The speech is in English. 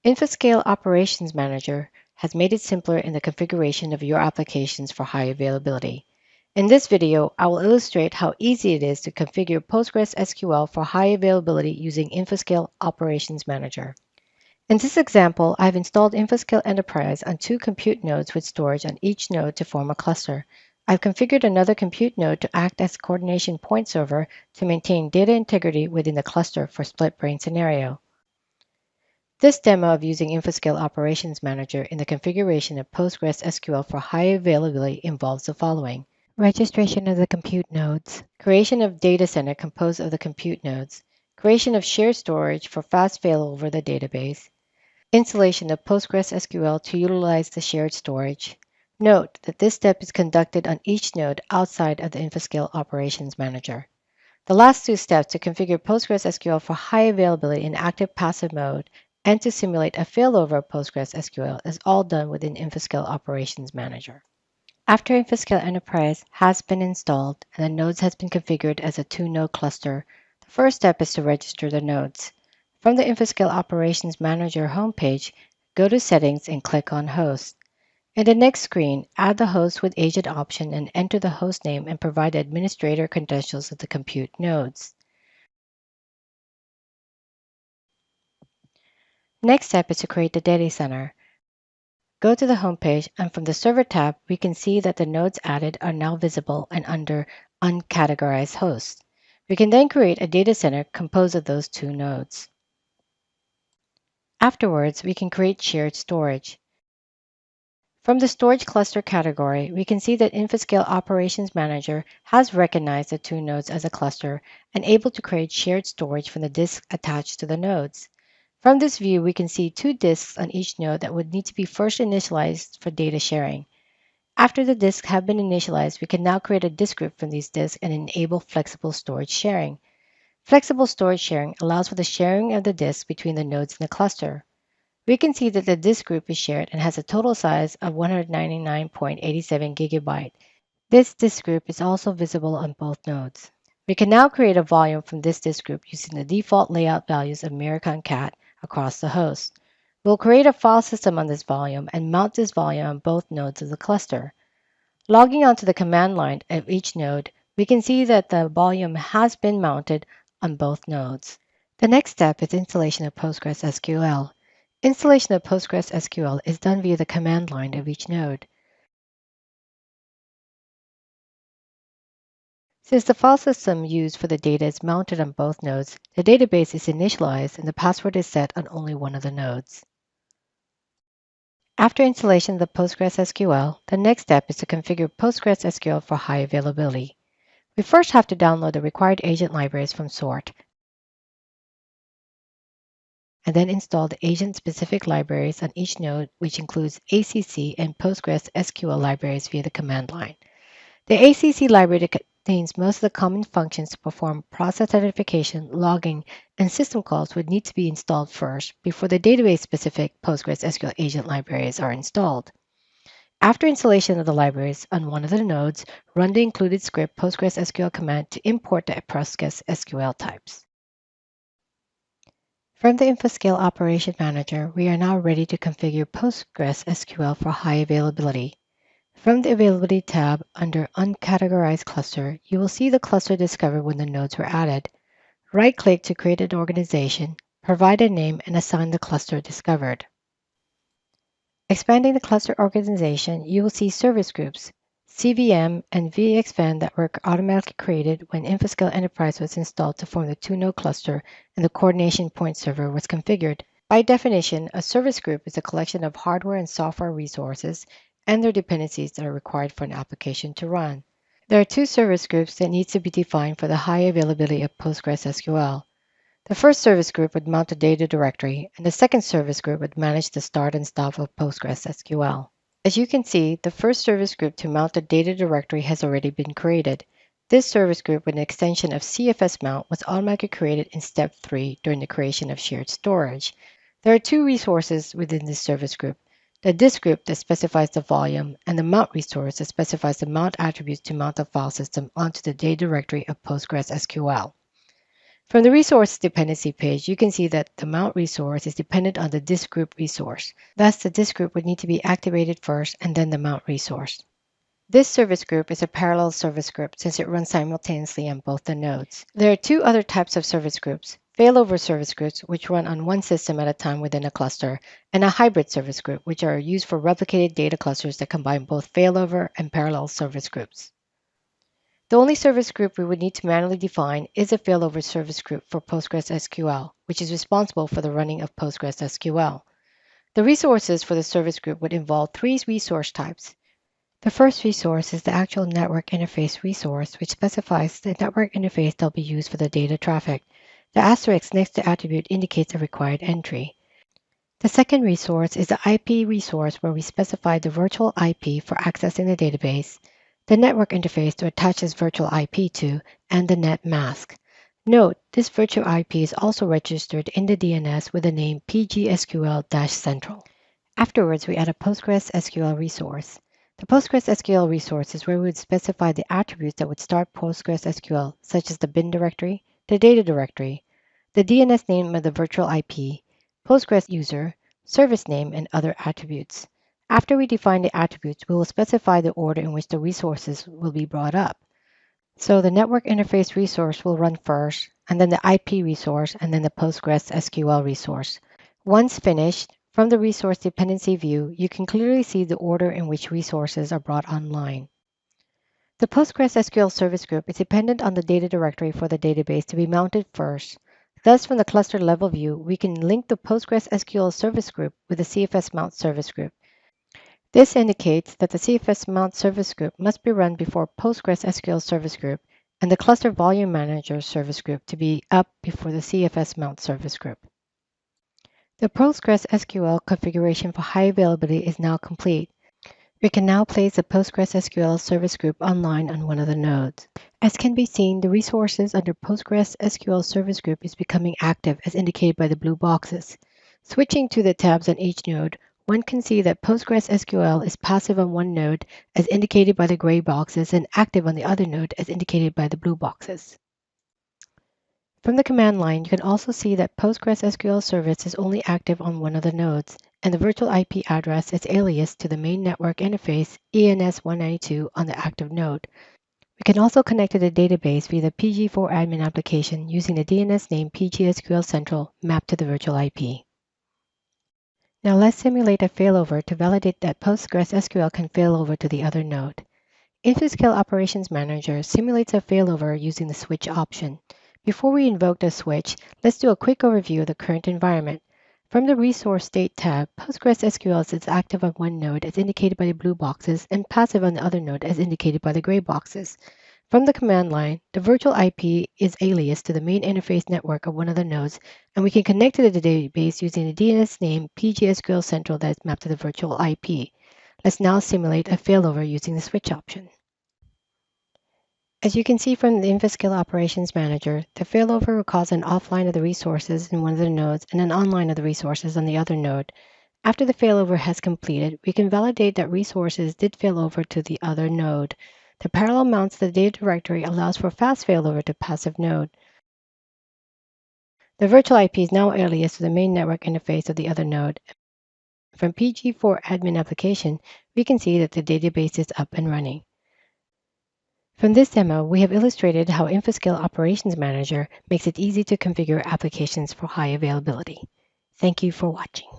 InfoScale Operations Manager has made it simpler in the configuration of your applications for high availability. In this video, I will illustrate how easy it is to configure PostgreSQL for high availability using InfoScale Operations Manager. In this example, I've installed InfoScale Enterprise on 2 compute nodes with storage on each node to form a cluster. I've configured another compute node to act as coordination point server to maintain data integrity within the cluster for split brain scenario. This demo of using InfoScale Operations Manager in the configuration of PostgreSQL for high availability involves the following: registration of the compute nodes, creation of data center composed of the compute nodes, creation of shared storage for fast failover the database, installation of PostgreSQL to utilize the shared storage. Note that this step is conducted on each node outside of the InfoScale Operations Manager. The last 2 steps to configure PostgreSQL for high availability in active-passive mode and to simulate a failover of PostgreSQL is all done within InfoScale Operations Manager. After InfoScale Enterprise has been installed and the nodes has been configured as a 2-node cluster, the first step is to register the nodes. From the InfoScale Operations Manager homepage, go to Settings and click on Host. In the next screen, add the host with agent option and enter the host name and provide the administrator credentials of the compute nodes. Next step is to create the data center. Go to the home page, and from the Server tab, we can see that the nodes added are now visible and under Uncategorized Hosts. We can then create a data center composed of those 2 nodes. Afterwards, we can create shared storage. From the Storage Cluster category, we can see that InfoScale Operations Manager has recognized the 2 nodes as a cluster and able to create shared storage from the disks attached to the nodes. From this view, we can see 2 disks on each node that would need to be first initialized for data sharing. After the disks have been initialized, we can now create a disk group from these disks and enable flexible storage sharing. Flexible storage sharing allows for the sharing of the disks between the nodes in the cluster. We can see that the disk group is shared and has a total size of 199.87 GB. This disk group is also visible on both nodes. We can now create a volume from this disk group using the default layout values of mirror_cat across the host. We'll create a file system on this volume and mount this volume on both nodes of the cluster. Logging onto the command line of each node, we can see that the volume has been mounted on both nodes. The next step is installation of PostgreSQL. Installation of PostgreSQL is done via the command line of each node. Since the file system used for the data is mounted on both nodes, the database is initialized and the password is set on only one of the nodes. After installation of the PostgreSQL, the next step is to configure PostgreSQL for high availability. We first have to download the required agent libraries from sort, and then install the agent-specific libraries on each node, which includes ACC and PostgreSQL libraries via the command line. The ACC library contains most of the common functions to perform process identification, logging, and system calls would need to be installed first before the database-specific PostgreSQL agent libraries are installed. After installation of the libraries on one of the nodes, run the included script PostgreSQL command to import the PostgreSQL types. From the InfoScale Operation Manager, we are now ready to configure PostgreSQL for high availability. From the Availability tab under Uncategorized Cluster, you will see the cluster discovered when the nodes were added. Right-click to create an organization, provide a name, and assign the cluster discovered. Expanding the cluster organization, you will see service groups, CVM, and VXVAN that were automatically created when InfoScale Enterprise was installed to form the 2-node cluster and the coordination point server was configured. By definition, a service group is a collection of hardware and software resources and their dependencies that are required for an application to run. There are 2 service groups that need to be defined for the high availability of PostgreSQL. The first service group would mount a data directory, and the second service group would manage the start and stop of PostgreSQL. As you can see, the first service group to mount the data directory has already been created. This service group with an extension of CFS mount was automatically created in step 3 during the creation of shared storage. There are 2 resources within this service group: the disk group that specifies the volume, and the mount resource that specifies the mount attributes to mount the file system onto the data directory of PostgreSQL. From the resource dependency page, you can see that the mount resource is dependent on the disk group resource. Thus, the disk group would need to be activated first and then the mount resource. This service group is a parallel service group since it runs simultaneously on both the nodes. There are two other types of service groups: failover service groups, which run on one system at a time within a cluster, and a hybrid service group, which are used for replicated data clusters that combine both failover and parallel service groups. The only service group we would need to manually define is a failover service group for PostgreSQL, which is responsible for the running of PostgreSQL. The resources for the service group would involve three resource types. The first resource is the actual network interface resource, which specifies the network interface that will be used for the data traffic. The asterisk next to attribute indicates a required entry. The second resource is the IP resource, where we specify the virtual IP for accessing the database, the network interface to attach this virtual IP to, and the net mask. Note, this virtual IP is also registered in the DNS with the name PGSQL-Central. Afterwards, we add a PostgreSQL resource. The PostgreSQL resource is where we would specify the attributes that would start PostgreSQL, such as the bin directory, the data directory, the DNS name of the virtual IP, Postgres user, service name, and other attributes. After we define the attributes, we will specify the order in which the resources will be brought up. So the network interface resource will run first, and then the IP resource, and then the PostgreSQL resource. Once finished, from the resource dependency view, you can clearly see the order in which resources are brought online. The PostgreSQL service group is dependent on the data directory for the database to be mounted first. Thus, from the cluster level view, we can link the PostgreSQL service group with the CFS mount service group. This indicates that the CFS mount service group must be run before PostgreSQL service group and the cluster volume manager service group to be up before the CFS mount service group. The PostgreSQL configuration for high availability is now complete. We can now place the PostgreSQL service group online on one of the nodes. As can be seen, the resources under PostgreSQL service group is becoming active as indicated by the blue boxes. Switching to the tabs on each node, one can see that PostgreSQL is passive on one node as indicated by the gray boxes and active on the other node as indicated by the blue boxes. From the command line, you can also see that PostgreSQL service is only active on one of the nodes, and the virtual IP address is alias to the main network interface ENS192 on the active node. We can also connect to the database via the PG4 admin application using the DNS name PGSQL Central mapped to the virtual IP. Now let's simulate a failover to validate that PostgreSQL can fail over to the other node. InfoScale Operations Manager simulates a failover using the switch option. Before we invoke the switch, let's do a quick overview of the current environment. From the Resource State tab, PostgreSQL is active on one node as indicated by the blue boxes and passive on the other node as indicated by the gray boxes. From the command line, the virtual IP is alias to the main interface network of one of the nodes, and we can connect to the database using the DNS name PGSQL Central that is mapped to the virtual IP. Let's now simulate a failover using the switch option. As you can see from the InfoScale Operations Manager, the failover will cause an offline of the resources in one of the nodes and an online of the resources on the other node. After the failover has completed, we can validate that resources did fail over to the other node. The parallel mounts to the data directory allows for fast failover to passive node. The virtual IP is now alias to the main network interface of the other node. From PG4 admin application, we can see that the database is up and running. From this demo, we have illustrated how InfoScale Operations Manager makes it easy to configure applications for high availability. Thank you for watching.